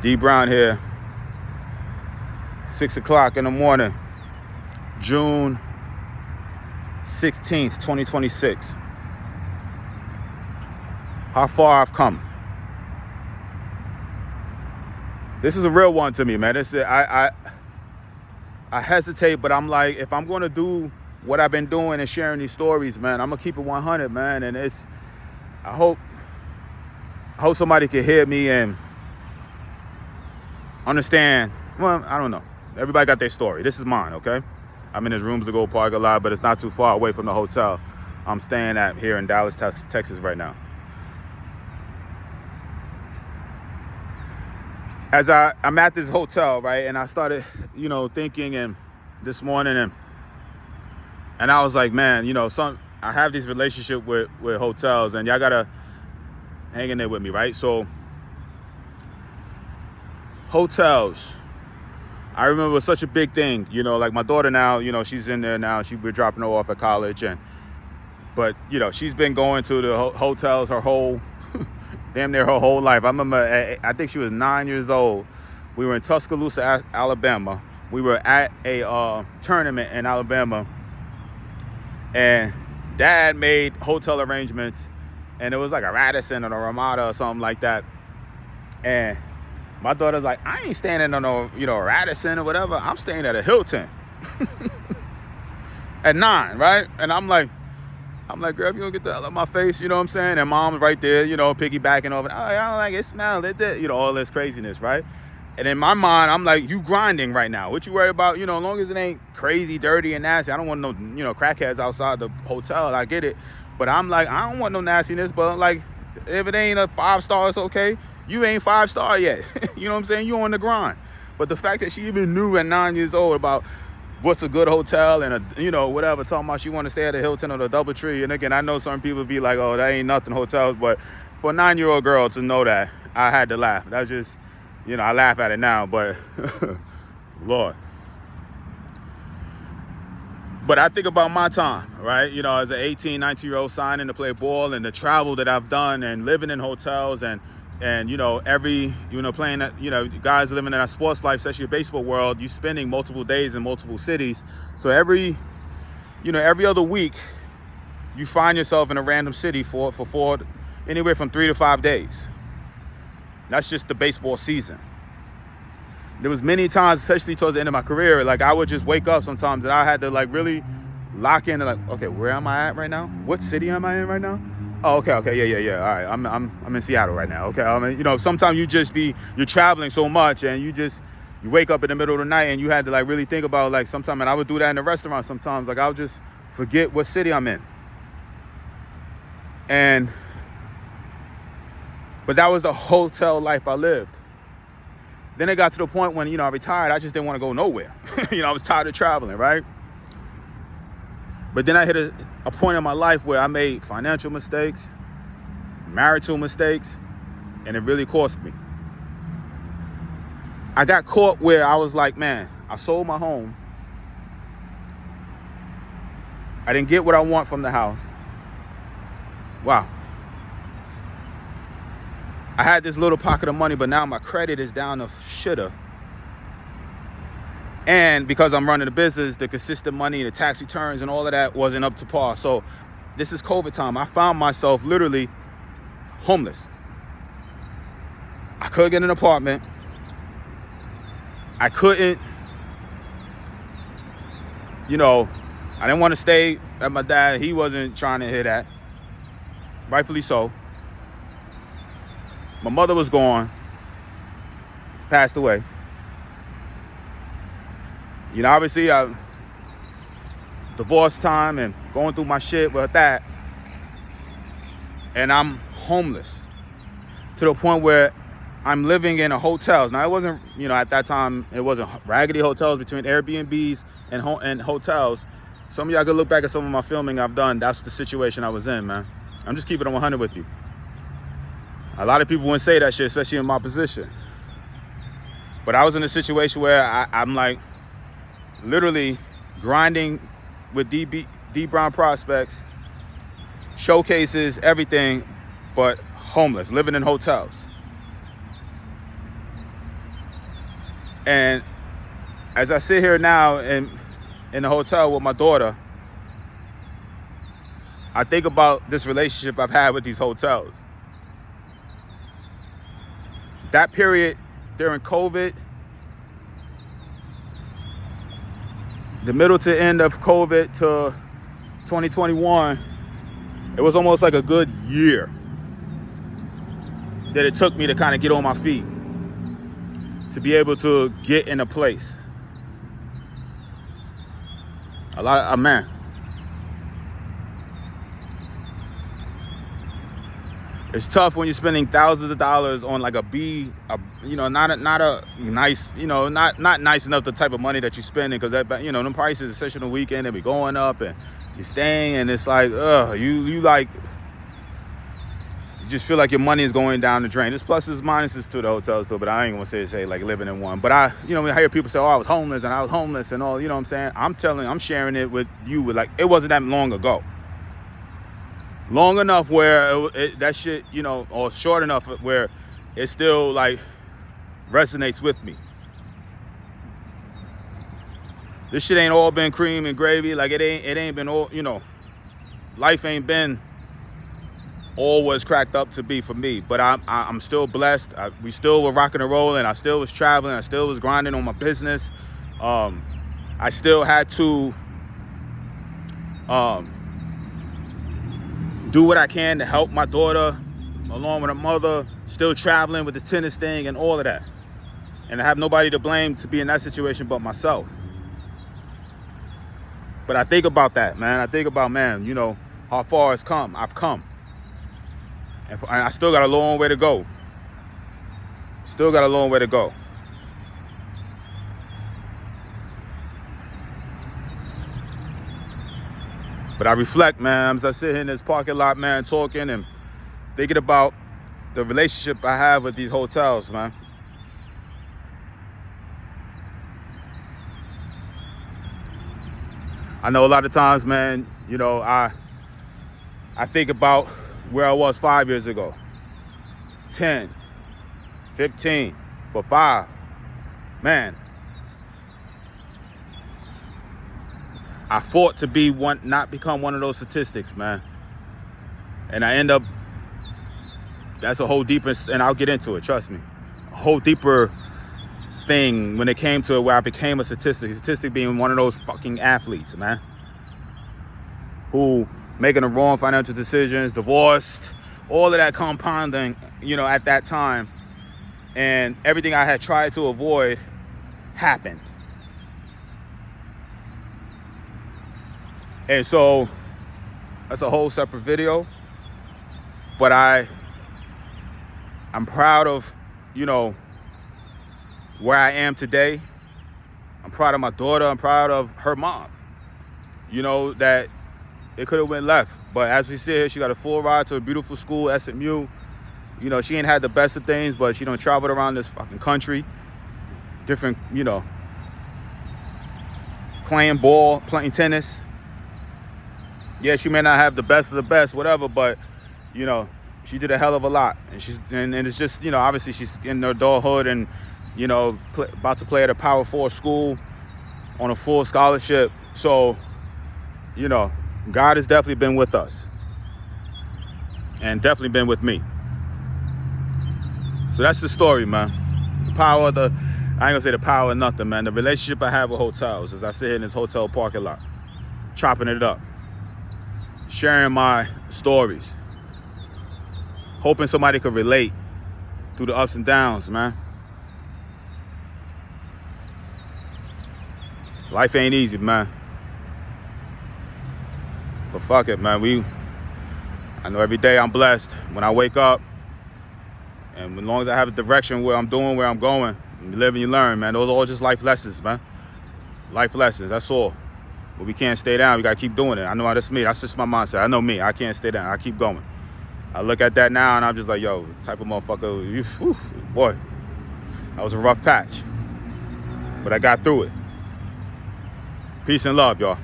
D Brown here, 6 o'clock in the morning, June 16th, 2026. How far I've come. This is a real one to me, man. I hesitate, but I'm like, if I'm going to do what I've been doing and sharing these stories, man, I'm going to keep it 100, man. And I hope somebody can hear me and understand. Well, I don't know. Everybody got their story. This is mine, okay? I'm in this rooms to go park a lot, but it's not too far away from the hotel I'm staying at here in Dallas, Texas right now. As I'm at this hotel, right, and I started, thinking and this morning, and I was like, man, I have this relationship with hotels, and y'all gotta hang in there with me, right? So hotels, I remember it was such a big thing, like my daughter now, she's in there now. We're dropping her off at college, but she's been going to the hotels her whole damn near her whole life. I remember, I think she was 9 years old. We were in Tuscaloosa, Alabama. We were at a tournament in Alabama, and Dad made hotel arrangements, and it was like a Radisson or a Ramada or something like that. And my daughter's like, I ain't staying in no, Radisson or whatever. I'm staying at a Hilton at 9, right? And I'm like, girl, if you don't get the hell out of my face, you know what I'm saying? And Mom's right there, piggybacking over. Oh, I don't like it, smell it, all this craziness, right? And in my mind, I'm like, you grinding right now. What you worry about? As long as it ain't crazy, dirty, and nasty. I don't want no, crackheads outside the hotel. I get it. But I'm like, I don't want no nastiness. But like, if it ain't a 5-star, it's okay. You ain't 5-star yet. You know what I'm saying? You on the grind. But the fact that she even knew at 9 years old about what's a good hotel and whatever, talking about she want to stay at the Hilton or the DoubleTree. And again, I know some people be like, oh, that ain't nothing, hotels. But for a 9-year-old girl to know that, I had to laugh. That's just, I laugh at it now, but Lord. But I think about my time, right? As an 18, 19-year-old signing to play ball, and the travel that I've done and living in hotels and playing at, guys living in a sports life, especially a baseball world, you spending multiple days in multiple cities. So every other week, you find yourself in a random city for anywhere from 3 to 5 days. That's just the baseball season. There was many times, especially towards the end of my career, like I would just wake up sometimes and I had to like really lock in and like, okay, where am I at right now? What city am I in right now? Oh, okay, yeah. All right, I'm in Seattle right now. Okay, sometimes you're traveling so much and you wake up in the middle of the night and you had to like really think about, like, sometimes, and I would do that in the restaurant sometimes, like I would just forget what city I'm in. But that was the hotel life I lived. Then it got to the point when, I retired, I just didn't want to go nowhere. I was tired of traveling, right? But then I hit a point in my life where I made financial mistakes, marital mistakes, and it really cost me. I got caught where I was like, man, I sold my home. I didn't get what I want from the house. Wow. I had this little pocket of money, but now my credit is down to shitter. And because I'm running a business, the consistent money, the tax returns and all of that wasn't up to par. So this is COVID time. I found myself literally homeless. I couldn't get an apartment. I couldn't, I didn't want to stay at my dad. He wasn't trying to hear that. Rightfully so. My mother was gone, passed away. Obviously, I divorce time and going through my shit with that. And I'm homeless to the point where I'm living in hotels. Now, it wasn't, at that time, it wasn't raggedy hotels between Airbnbs and hotels. Some of y'all could look back at some of my filming I've done. That's the situation I was in, man. I'm just keeping it 100 with you. A lot of people wouldn't say that shit, especially in my position. But I was in a situation where I'm like literally grinding with D Brown prospects, showcases, everything, but homeless, living in hotels. And as I sit here now in the hotel with my daughter, I think about this relationship I've had with these hotels. That period during COVID, the middle to end of COVID to 2021, it was almost like a good year that it took me to kind of get on my feet, to be able to get in a place. Man. It's tough when you're spending thousands of dollars on like not a nice, not nice enough the type of money that you're spending, because that, them prices, especially on the weekend, they be going up, and you're staying, and it's like, you just feel like your money is going down the drain. There's pluses, minuses to the hotels too, but I ain't gonna say like living in one. But I hear people say, oh, I was homeless and all, you know what I'm saying? I'm sharing it with you with like, it wasn't that long ago. Long enough where that shit, or short enough where it still like resonates with me. This shit ain't all been cream and gravy. Like it ain't been all, life ain't been all was cracked up to be for me. But I'm still blessed. We still were rocking and rolling. I still was traveling. I still was grinding on my business. I still had to do what I can to help my daughter along with her mother, still traveling with the tennis thing and all of that. And I have nobody to blame to be in that situation but myself. But I think about that, man. I think about, how far I've come. And I still got a long way to go. But I reflect, man, as I sit here in this parking lot, man, talking and thinking about the relationship I have with these hotels, man. I know a lot of times, man, I think about where I was 5 years ago, 10, 15, but 5, man. I fought to not become one of those statistics, man. And I end up, that's a whole deeper, and I'll get into it, trust me. A whole deeper thing when it came to where I became a statistic being one of those fucking athletes, man. Who making the wrong financial decisions, divorced, all of that compounding, at that time. And everything I had tried to avoid happened. And so that's a whole separate video. But I'm proud of, where I am today. I'm proud of my daughter. I'm proud of her mom. That it could have went left. But as we sit here, she got a full ride to a beautiful school, SMU. She ain't had the best of things, but she done traveled around this fucking country. Different, playing ball, playing tennis. Yeah, she may not have the best of the best, whatever, but, she did a hell of a lot. And it's just, obviously she's in her adulthood and, about to play at a Power 4 school on a full scholarship. So, God has definitely been with us. And definitely been with me. So that's the story, man. I ain't gonna say the power of nothing, man. The relationship I have with hotels as I sit here in this hotel parking lot, chopping it up, sharing my stories, hoping somebody could relate through the ups and downs, man. Life ain't easy, man. But fuck it, man. I know every day I'm blessed when I wake up. And as long as I have a direction where I'm doing, where I'm going, you live and you learn, man. Those are all just life lessons, man. Life lessons, that's all. But we can't stay down. We got to keep doing it. I know that's me. That's just my mindset. I know me. I can't stay down. I keep going. I look at that now and I'm just like, yo, type of motherfucker, boy, that was a rough patch. But I got through it. Peace and love, y'all.